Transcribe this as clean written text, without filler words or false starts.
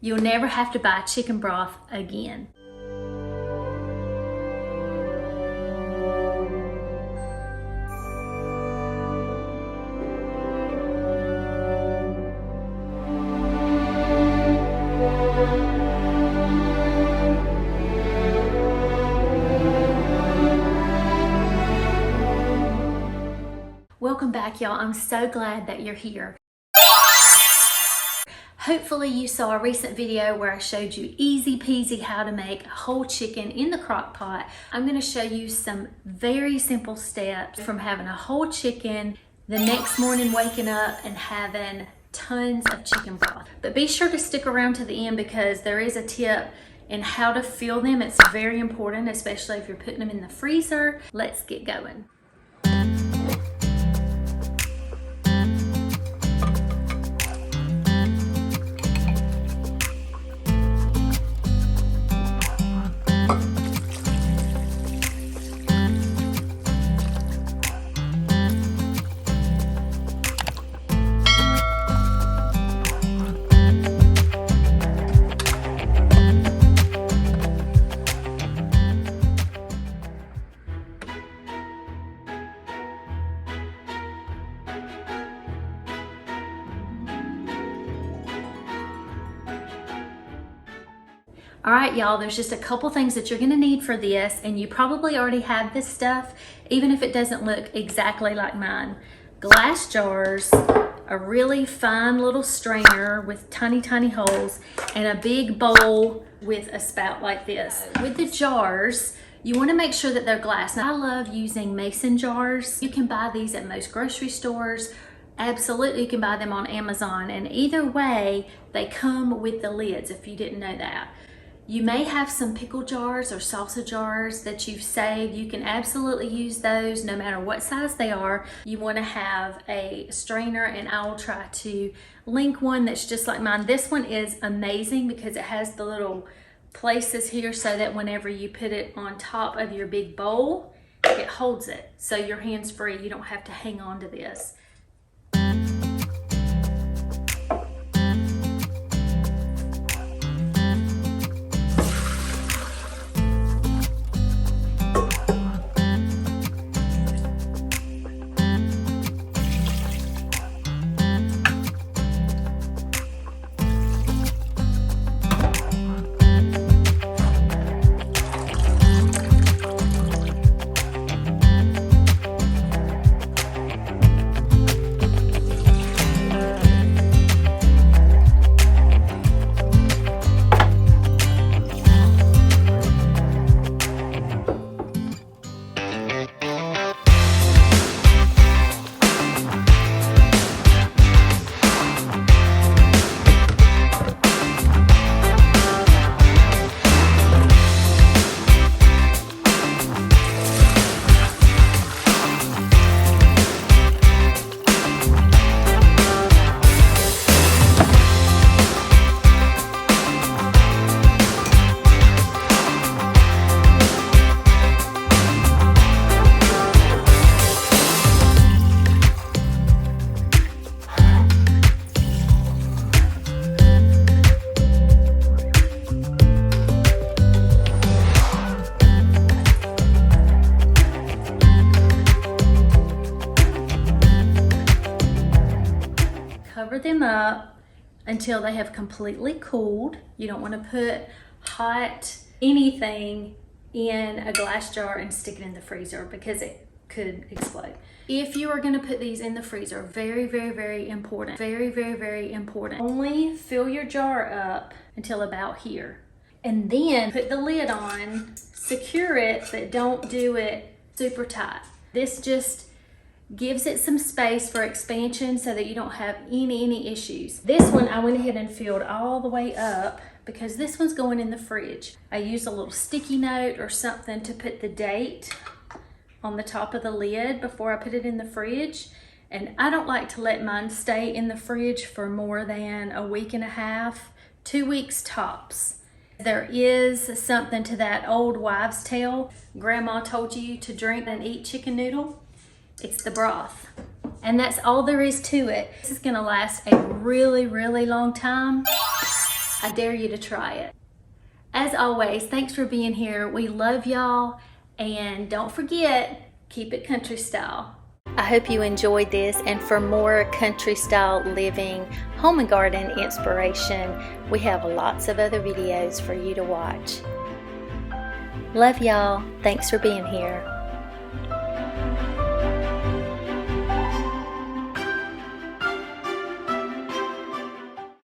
You'll never have to buy chicken broth again. Welcome back, y'all. I'm so glad that you're here. Hopefully you saw a recent video where I showed you easy peasy how to make whole chicken in the crock pot. I'm going to show you some very simple steps from having a whole chicken, the next morning waking up and having tons of chicken broth. But be sure to stick around to the end because there is a tip in how to fill them. It's very important, especially if you're putting them in the freezer. Let's get going. All right, y'all, there's just a couple things that you're gonna need for this, and you probably already have this stuff, even if it doesn't look exactly like mine. Glass jars, a really fine little strainer with tiny, tiny holes, and a big bowl with a spout like this. With the jars, you wanna make sure that they're glass. Now, I love using mason jars. You can buy these at most grocery stores. Absolutely, you can buy them on Amazon, and either way, they come with the lids if you didn't know that. You may have some pickle jars or salsa jars that you've saved. You can absolutely use those no matter what size they are. You want to have a strainer, and I will try to link one that's just like mine. This one is amazing because it has the little places here so that whenever you put it on top of your big bowl, it holds it. So your hands free, you don't have to hang on to this. Cover them up until they have completely cooled. You don't want to put hot anything in a glass jar and stick it in the freezer because it could explode. If you are going to put these in the freezer, very, very, very important, very, very, very important, only fill your jar up until about here. And then put the lid on, secure it, but don't do it super tight. This just gives it some space for expansion so that you don't have any issues. This one I went ahead and filled all the way up because this one's going in the fridge. I used a little sticky note or something to put the date on the top of the lid before I put it in the fridge. And I don't like to let mine stay in the fridge for more than a week and a half, 2 weeks tops. There is something to that old wives' tale. Grandma told you to drink and eat chicken noodle. It's the broth. And that's all there is to it. This is gonna last a really, really long time. I dare you to try it. As always, thanks for being here. We love y'all, and don't forget, keep it country style. I hope you enjoyed this, and for more country style living, home and garden inspiration, we have lots of other videos for you to watch. Love y'all. Thanks for being here.